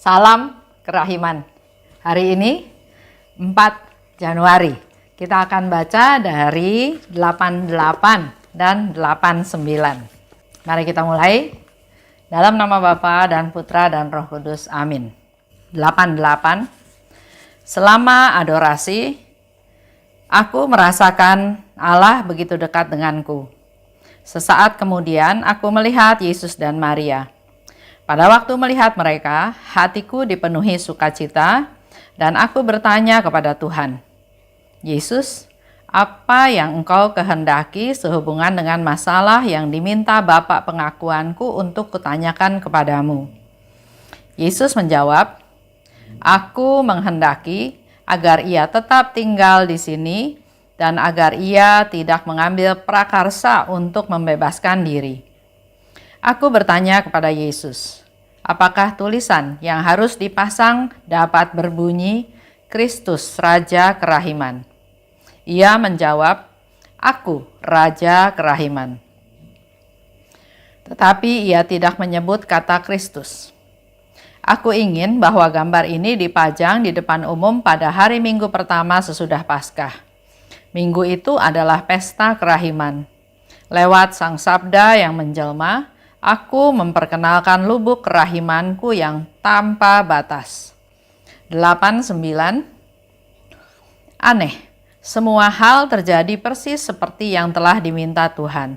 Salam kerahiman. Hari ini 4 Januari. Kita akan baca dari 88 dan 89. Mari kita mulai. Dalam nama Bapa dan Putra dan Roh Kudus. Amin. 88. Selama adorasi, aku merasakan Allah begitu dekat denganku. Sesaat kemudian aku melihat Yesus dan Maria. Pada waktu melihat mereka, hatiku dipenuhi sukacita dan aku bertanya kepada Tuhan, Yesus, apa yang Engkau kehendaki sehubungan dengan masalah yang diminta Bapa pengakuanku untuk kutanyakan kepadamu? Yesus menjawab, aku menghendaki agar ia tetap tinggal di sini dan agar ia tidak mengambil prakarsa untuk membebaskan diri. Aku bertanya kepada Yesus, apakah tulisan yang harus dipasang dapat berbunyi, Kristus Raja Kerahiman? Ia menjawab, aku Raja Kerahiman. Tetapi ia tidak menyebut kata Kristus. Aku ingin bahwa gambar ini dipajang di depan umum pada hari Minggu pertama sesudah Paskah. Minggu itu adalah pesta kerahiman. Lewat Sang Sabda yang menjelma, aku memperkenalkan lubuk kerahimanku yang tanpa batas. 89. Aneh, semua hal terjadi persis seperti yang telah diminta Tuhan.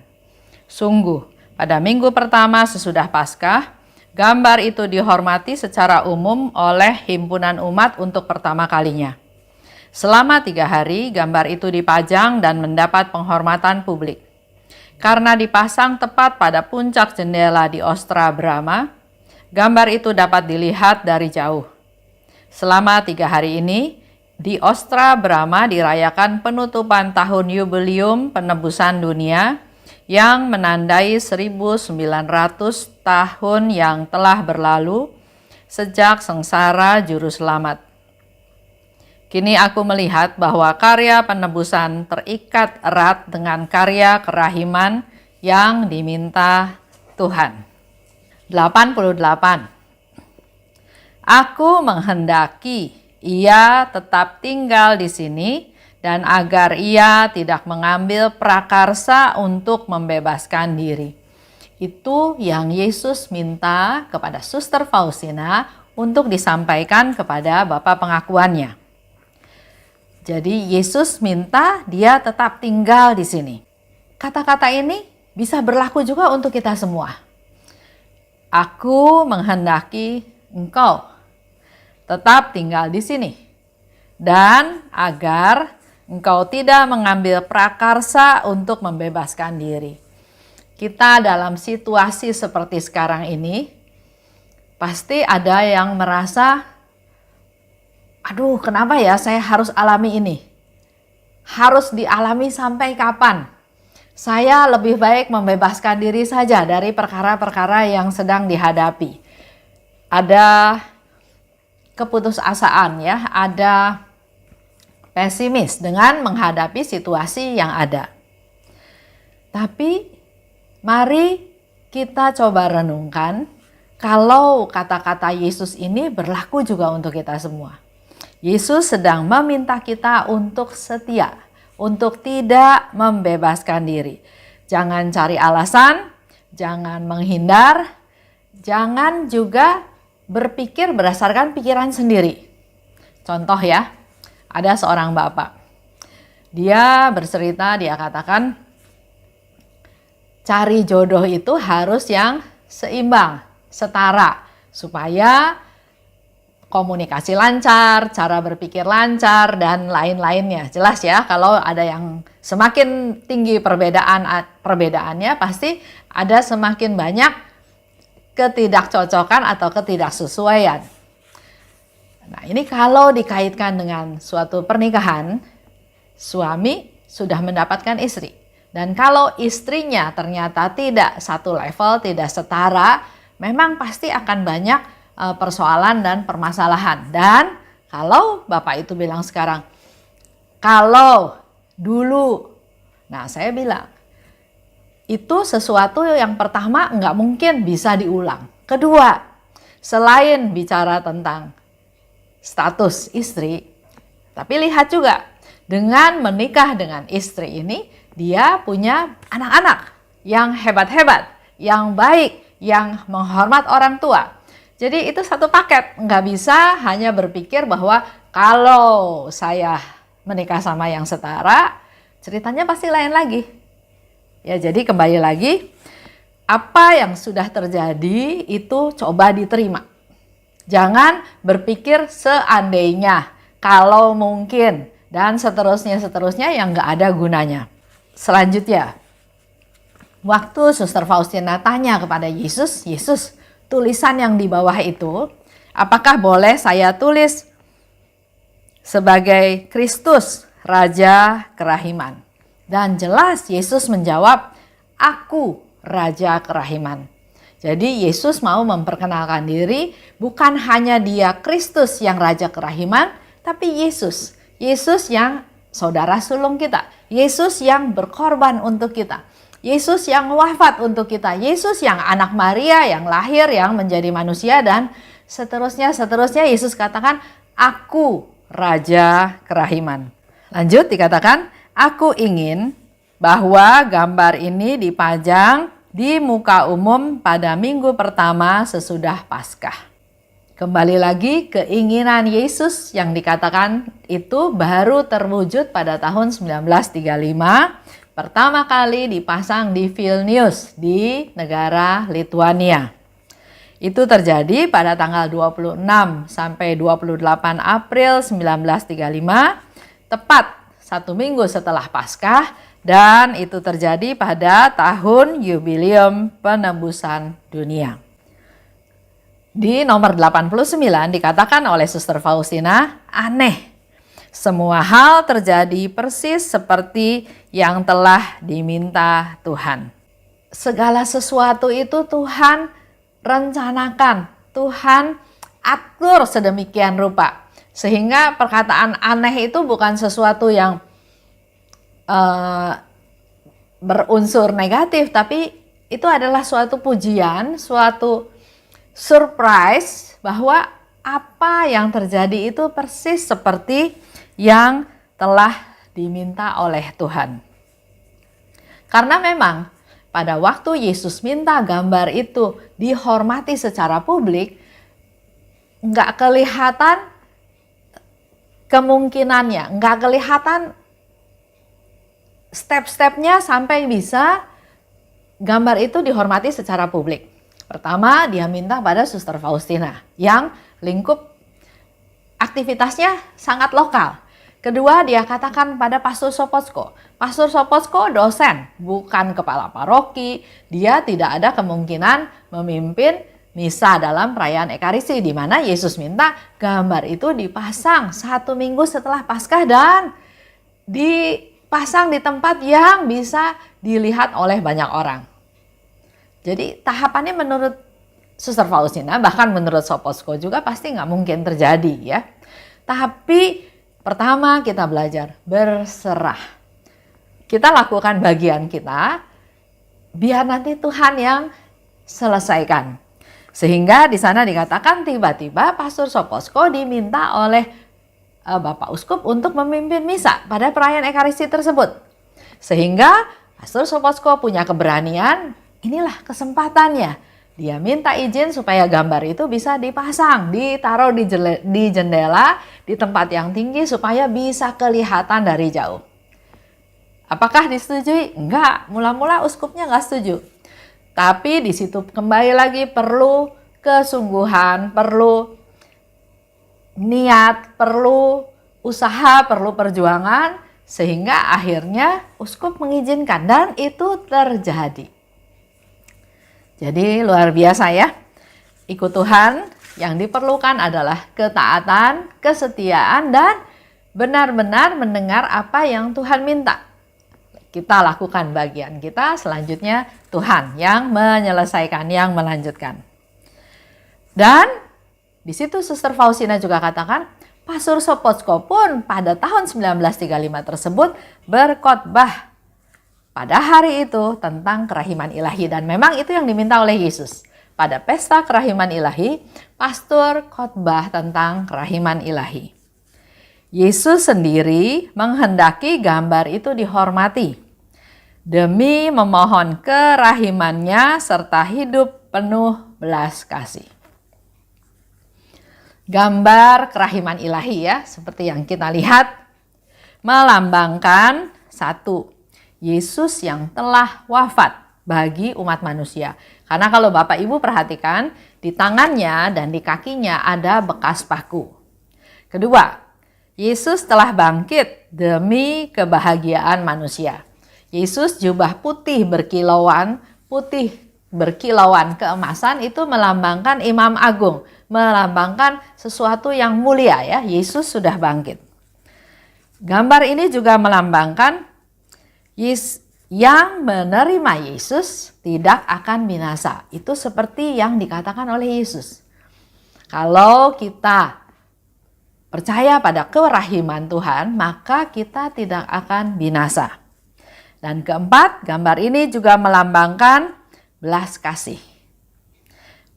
Sungguh, pada minggu pertama sesudah Paskah, gambar itu dihormati secara umum oleh himpunan umat untuk pertama kalinya. Selama 3 hari, gambar itu dipajang dan mendapat penghormatan publik. Karena dipasang tepat pada puncak jendela di Ostra Brahma, gambar itu dapat dilihat dari jauh. Selama 3 hari ini, di Ostra Brahma dirayakan penutupan tahun Yubileum Penebusan Dunia yang menandai 1900 tahun yang telah berlalu sejak sengsara Juru Selamat. Kini aku melihat bahwa karya penebusan terikat erat dengan karya kerahiman yang diminta Tuhan. 88. Aku menghendaki ia tetap tinggal di sini dan agar ia tidak mengambil prakarsa untuk membebaskan diri. Itu yang Yesus minta kepada Suster Faustina untuk disampaikan kepada Bapa pengakuannya. Jadi Yesus minta dia tetap tinggal di sini. Kata-kata ini bisa berlaku juga untuk kita semua. Aku menghendaki engkau tetap tinggal di sini. Dan agar engkau tidak mengambil prakarsa untuk membebaskan diri. Kita dalam situasi seperti sekarang ini, pasti ada yang merasa, aduh, kenapa ya saya harus alami ini? Harus dialami sampai kapan? Saya lebih baik membebaskan diri saja dari perkara-perkara yang sedang dihadapi. Ada keputusasaan ya, ada pesimis dengan menghadapi situasi yang ada. Tapi mari kita coba renungkan kalau kata-kata Yesus ini berlaku juga untuk kita semua. Yesus sedang meminta kita untuk setia, untuk tidak membebaskan diri. Jangan cari alasan, jangan menghindar, jangan juga berpikir berdasarkan pikiran sendiri. Contoh ya, ada seorang bapak. Dia bercerita, dia katakan, cari jodoh itu harus yang seimbang, setara, supaya komunikasi lancar, cara berpikir lancar, dan lain-lainnya. Jelas ya, kalau ada yang semakin tinggi perbedaannya, pasti ada semakin banyak ketidakcocokan atau ketidaksesuaian. Nah, ini kalau dikaitkan dengan suatu pernikahan, suami sudah mendapatkan istri. Dan kalau istrinya ternyata tidak satu level, tidak setara, memang pasti akan banyak persoalan dan permasalahan. Dan kalau Bapak itu bilang sekarang, kalau dulu, nah saya bilang, itu sesuatu yang pertama nggak mungkin bisa diulang. Kedua, selain bicara tentang status istri, tapi lihat juga dengan menikah dengan istri ini, dia punya anak-anak yang hebat-hebat, yang baik, yang menghormat orang tua. Jadi itu satu paket, nggak bisa hanya berpikir bahwa kalau saya menikah sama yang setara, ceritanya pasti lain lagi. Ya, jadi kembali lagi, apa yang sudah terjadi itu coba diterima. Jangan berpikir seandainya, kalau mungkin, dan seterusnya yang nggak ada gunanya. Selanjutnya, waktu Suster Faustina tanya kepada Yesus, Yesus, tulisan yang di bawah itu, apakah boleh saya tulis sebagai Kristus, Raja Kerahiman? Dan jelas Yesus menjawab, aku Raja Kerahiman. Jadi Yesus mau memperkenalkan diri, bukan hanya dia Kristus yang Raja Kerahiman, tapi Yesus. Yesus yang saudara sulung kita. Yesus yang berkorban untuk kita. Yesus yang wafat untuk kita. Yesus yang anak Maria yang lahir, yang menjadi manusia, dan seterusnya. Yesus katakan, aku Raja Kerahiman. Lanjut dikatakan, aku ingin bahwa gambar ini dipajang di muka umum pada minggu pertama sesudah Paskah. Kembali lagi, keinginan Yesus yang dikatakan itu baru terwujud pada tahun 1935. Pertama kali dipasang di Vilnius di negara Lituania. Itu terjadi pada tanggal 26 sampai 28 April 1935, tepat 1 minggu setelah Paskah, dan itu terjadi pada tahun Yubileum Penebusan Dunia. Di nomor 89 dikatakan oleh Suster Faustina, aneh. Semua hal terjadi persis seperti yang telah diminta Tuhan. Segala sesuatu itu Tuhan rencanakan, Tuhan atur sedemikian rupa. Sehingga perkataan aneh itu bukan sesuatu yang berunsur negatif, tapi itu adalah suatu pujian, suatu surprise bahwa apa yang terjadi itu persis seperti yang telah diminta oleh Tuhan. Karena memang pada waktu Yesus minta gambar itu dihormati secara publik, nggak kelihatan kemungkinannya, nggak kelihatan step-stepnya sampai bisa gambar itu dihormati secara publik. Pertama, dia minta pada Suster Faustina yang lingkup aktivitasnya sangat lokal. Kedua, dia katakan pada Pastor Sopocko. Pastor Sopocko dosen, bukan kepala paroki. Dia tidak ada kemungkinan memimpin misa dalam perayaan Ekaristi, di mana Yesus minta gambar itu dipasang 1 minggu setelah Paskah dan dipasang di tempat yang bisa dilihat oleh banyak orang. Jadi tahapannya menurut Suster Faustina, bahkan menurut Sopocko juga pasti nggak mungkin terjadi ya. Tapi pertama kita belajar berserah. Kita lakukan bagian kita, biar nanti Tuhan yang selesaikan. Sehingga di sana dikatakan tiba-tiba Pastor Sopocko diminta oleh Bapak Uskup untuk memimpin misa pada perayaan Ekaristi tersebut. Sehingga Pastor Sopocko punya keberanian, inilah kesempatannya. Dia minta izin supaya gambar itu bisa dipasang, ditaruh di jendela, di tempat yang tinggi supaya bisa kelihatan dari jauh. Apakah disetujui? Enggak, mula-mula uskupnya enggak setuju. Tapi di situ kembali lagi perlu kesungguhan, perlu niat, perlu usaha, perlu perjuangan, sehingga akhirnya uskup mengizinkan dan itu terjadi. Jadi luar biasa ya, ikut Tuhan yang diperlukan adalah ketaatan, kesetiaan, dan benar-benar mendengar apa yang Tuhan minta. Kita lakukan bagian kita, selanjutnya Tuhan yang menyelesaikan, yang melanjutkan. Dan di situ Suster Faustina juga katakan, Pastor Sopocko pun pada tahun 1935 tersebut berkhotbah pada hari itu tentang kerahiman ilahi, dan memang itu yang diminta oleh Yesus. pada pesta kerahiman ilahi, pastor khotbah tentang kerahiman ilahi. Yesus sendiri menghendaki gambar itu dihormati demi memohon kerahimannya serta hidup penuh belas kasih. Gambar kerahiman ilahi ya, seperti yang kita lihat, melambangkan satu, Yesus yang telah wafat bagi umat manusia. Karena kalau Bapak Ibu perhatikan, di tangannya dan di kakinya ada bekas paku. Kedua, Yesus telah bangkit demi kebahagiaan manusia. Yesus jubah putih berkilauan keemasan itu melambangkan Imam Agung, melambangkan sesuatu yang mulia ya. Yesus sudah bangkit. Gambar ini juga melambangkan yang menerima Yesus tidak akan binasa. Itu seperti yang dikatakan oleh Yesus. Kalau kita percaya pada kerahiman Tuhan, maka kita tidak akan binasa. Dan keempat, gambar ini juga melambangkan belas kasih.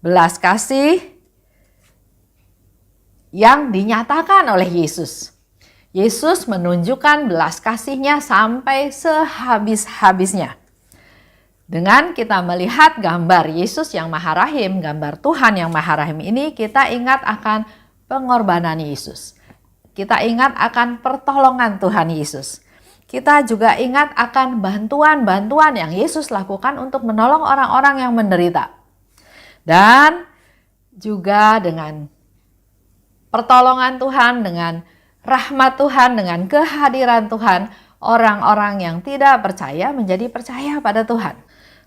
Belas kasih yang dinyatakan oleh Yesus. Yesus menunjukkan belas kasih-Nya sampai sehabis-habisnya. Dengan kita melihat gambar Yesus yang Maha Rahim, gambar Tuhan yang Maha Rahim ini, kita ingat akan pengorbanan Yesus. Kita ingat akan pertolongan Tuhan Yesus. Kita juga ingat akan bantuan-bantuan yang Yesus lakukan untuk menolong orang-orang yang menderita. Dan juga dengan pertolongan Tuhan, dengan rahmat Tuhan, dengan kehadiran Tuhan, orang-orang yang tidak percaya menjadi percaya pada Tuhan.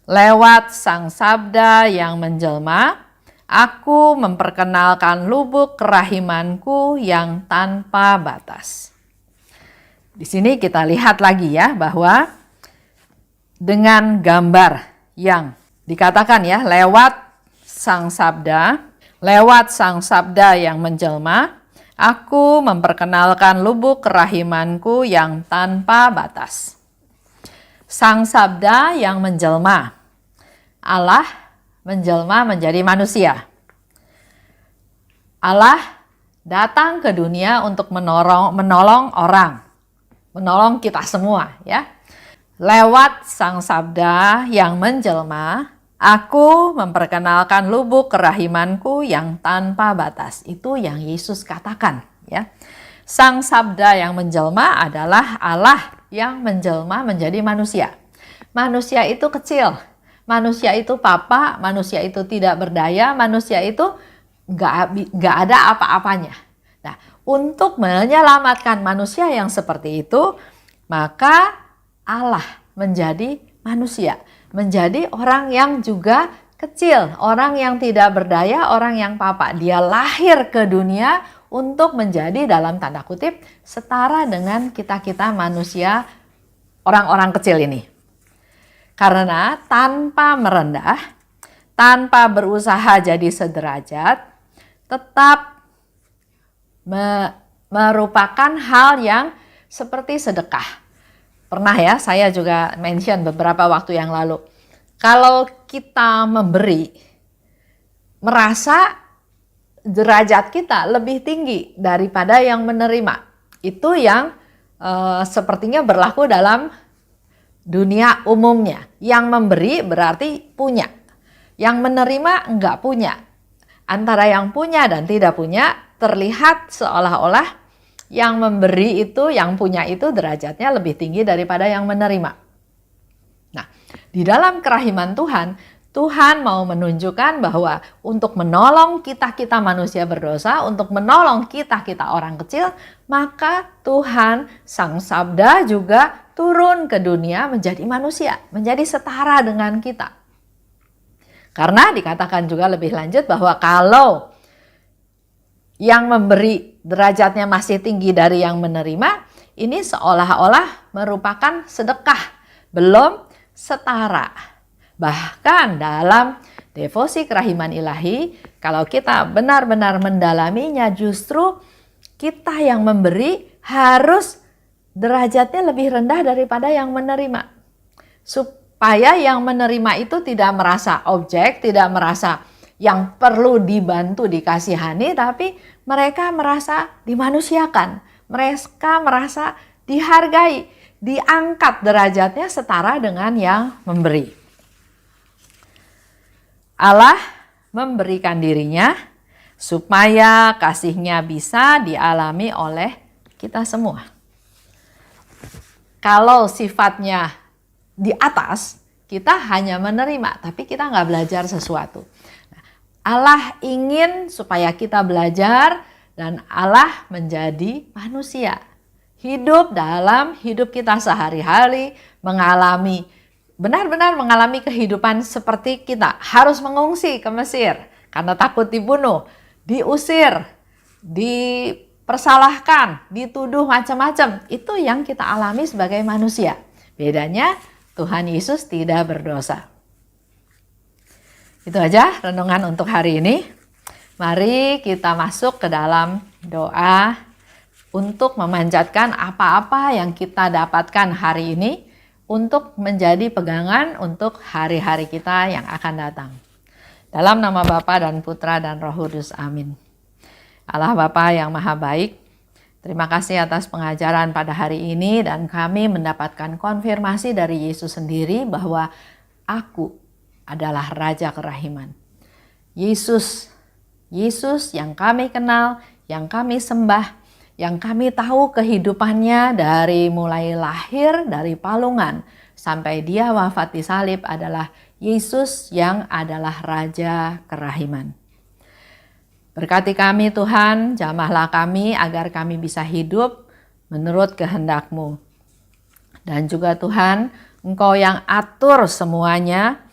Lewat Sang Sabda yang menjelma, aku memperkenalkan lubuk kerahimanku yang tanpa batas. Di sini kita lihat lagi ya bahwa dengan gambar yang dikatakan ya lewat Sang Sabda yang menjelma, aku memperkenalkan lubuk kerahimanku yang tanpa batas. Sang Sabda yang menjelma, Allah menjelma menjadi manusia. Allah datang ke dunia untuk menolong orang, menolong kita semua ya. Lewat Sang Sabda yang menjelma, aku memperkenalkan lubuk kerahimanku yang tanpa batas. Itu yang Yesus katakan ya. Sang Sabda yang menjelma adalah Allah yang menjelma menjadi manusia. Manusia itu kecil, manusia itu papa, manusia itu tidak berdaya, manusia itu nggak ada apa-apanya. Nah, untuk menyelamatkan manusia yang seperti itu, maka Allah menjadi manusia, menjadi orang yang juga kecil, orang yang tidak berdaya, orang yang papa. Dia lahir ke dunia untuk menjadi dalam tanda kutip setara dengan kita-kita manusia, orang-orang kecil ini. Karena tanpa merendah, tanpa berusaha jadi sederajat, tetap merupakan hal yang seperti sedekah. Pernah ya, saya juga mention beberapa waktu yang lalu. Kalau kita memberi, merasa derajat kita lebih tinggi daripada yang menerima. Itu yang sepertinya berlaku dalam dunia umumnya. Yang memberi berarti punya. Yang menerima enggak punya. Antara yang punya dan tidak punya terlihat seolah-olah yang memberi itu, yang punya itu derajatnya lebih tinggi daripada yang menerima. Nah, di dalam kerahiman Tuhan, Tuhan mau menunjukkan bahwa untuk menolong kita-kita manusia berdosa, untuk menolong kita-kita orang kecil, maka Tuhan Sang Sabda juga turun ke dunia menjadi manusia, menjadi setara dengan kita. Karena dikatakan juga lebih lanjut bahwa kalau yang memberi derajatnya masih tinggi dari yang menerima, ini seolah-olah merupakan sedekah, belum setara. Bahkan dalam devosi kerahiman ilahi, kalau kita benar-benar mendalaminya, justru kita yang memberi harus derajatnya lebih rendah daripada yang menerima. Supaya yang menerima itu tidak merasa objek, tidak merasa yang perlu dibantu, dikasihani, tapi mereka merasa dimanusiakan. Mereka merasa dihargai, diangkat derajatnya setara dengan yang memberi. Allah memberikan dirinya supaya kasihnya bisa dialami oleh kita semua. Kalau sifatnya di atas, kita hanya menerima, tapi kita nggak belajar sesuatu. Allah ingin supaya kita belajar dan Allah menjadi manusia. Hidup dalam hidup kita sehari-hari, benar-benar mengalami kehidupan seperti kita. Harus mengungsi ke Mesir karena takut dibunuh, diusir, dipersalahkan, dituduh macam-macam. Itu yang kita alami sebagai manusia. Bedanya Tuhan Yesus tidak berdosa. Itu aja renungan untuk hari ini. Mari kita masuk ke dalam doa untuk memanjatkan apa-apa yang kita dapatkan hari ini untuk menjadi pegangan untuk hari-hari kita yang akan datang. Dalam nama Bapa dan Putra dan Roh Kudus, amin. Allah Bapa yang Maha Baik, terima kasih atas pengajaran pada hari ini dan kami mendapatkan konfirmasi dari Yesus sendiri bahwa aku adalah Raja Kerahiman. Yesus yang kami kenal, yang kami sembah, yang kami tahu kehidupannya dari mulai lahir dari palungan sampai dia wafat di salib adalah Yesus yang adalah Raja Kerahiman. Berkati kami Tuhan, jamahlah kami agar kami bisa hidup menurut kehendak-Mu. Dan juga Tuhan, Engkau yang atur semuanya,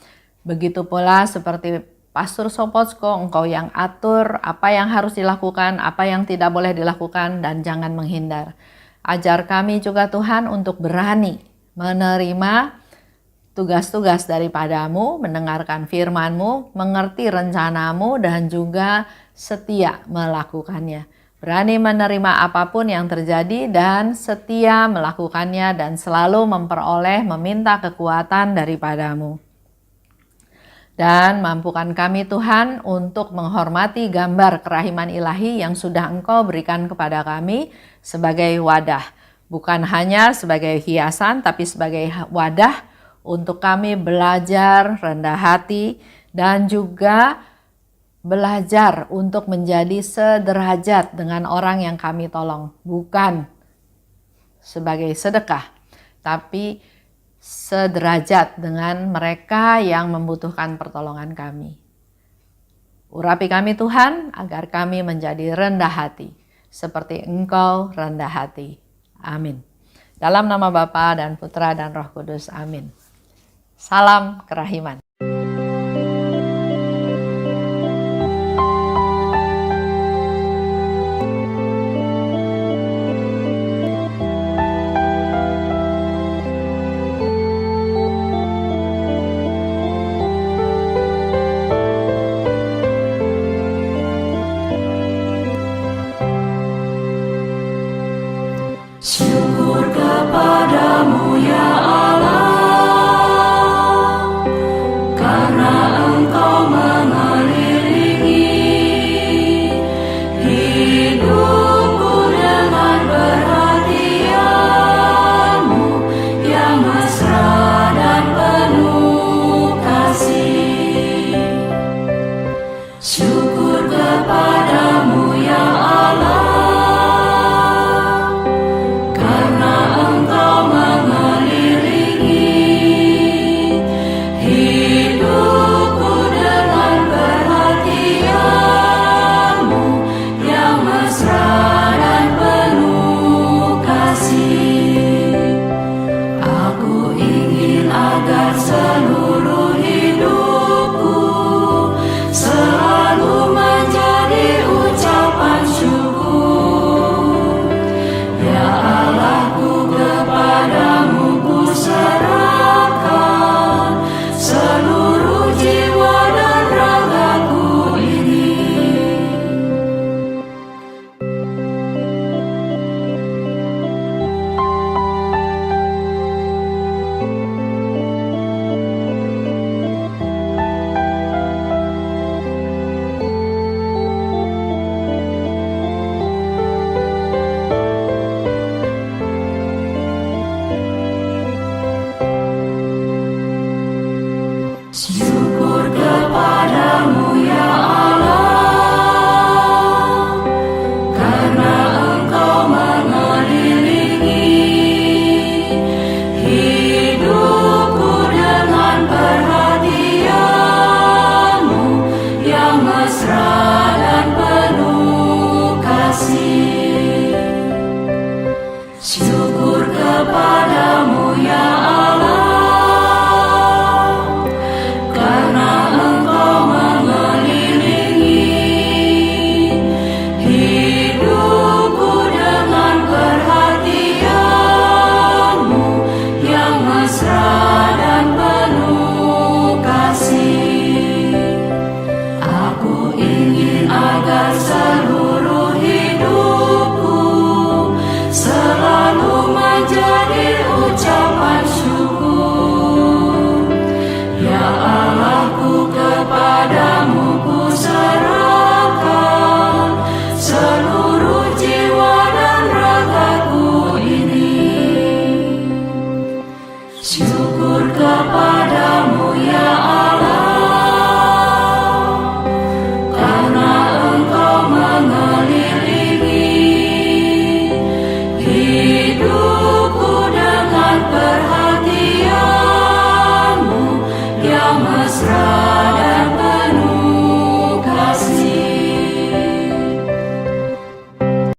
begitu pula seperti Pastor Sopotsko, Engkau yang atur apa yang harus dilakukan, apa yang tidak boleh dilakukan, dan jangan menghindar. Ajar kami juga Tuhan untuk berani menerima tugas-tugas daripada-Mu, mendengarkan firman-Mu, mengerti rencana-Mu, dan juga setia melakukannya. Berani menerima apapun yang terjadi dan setia melakukannya dan selalu meminta kekuatan daripada-Mu. Dan mampukan kami Tuhan untuk menghormati gambar kerahiman ilahi yang sudah Engkau berikan kepada kami sebagai wadah. Bukan hanya sebagai hiasan, tapi sebagai wadah untuk kami belajar rendah hati dan juga belajar untuk menjadi sederajat dengan orang yang kami tolong. Bukan sebagai sedekah, tapi sederajat dengan mereka yang membutuhkan pertolongan kami. Urapi kami Tuhan agar kami menjadi rendah hati seperti Engkau rendah hati. Amin. Dalam nama Bapa dan Putra dan Roh Kudus. Amin. Salam kerahiman. Syukur kepadamu ya Allah, karena Engkau mengelilingi hidup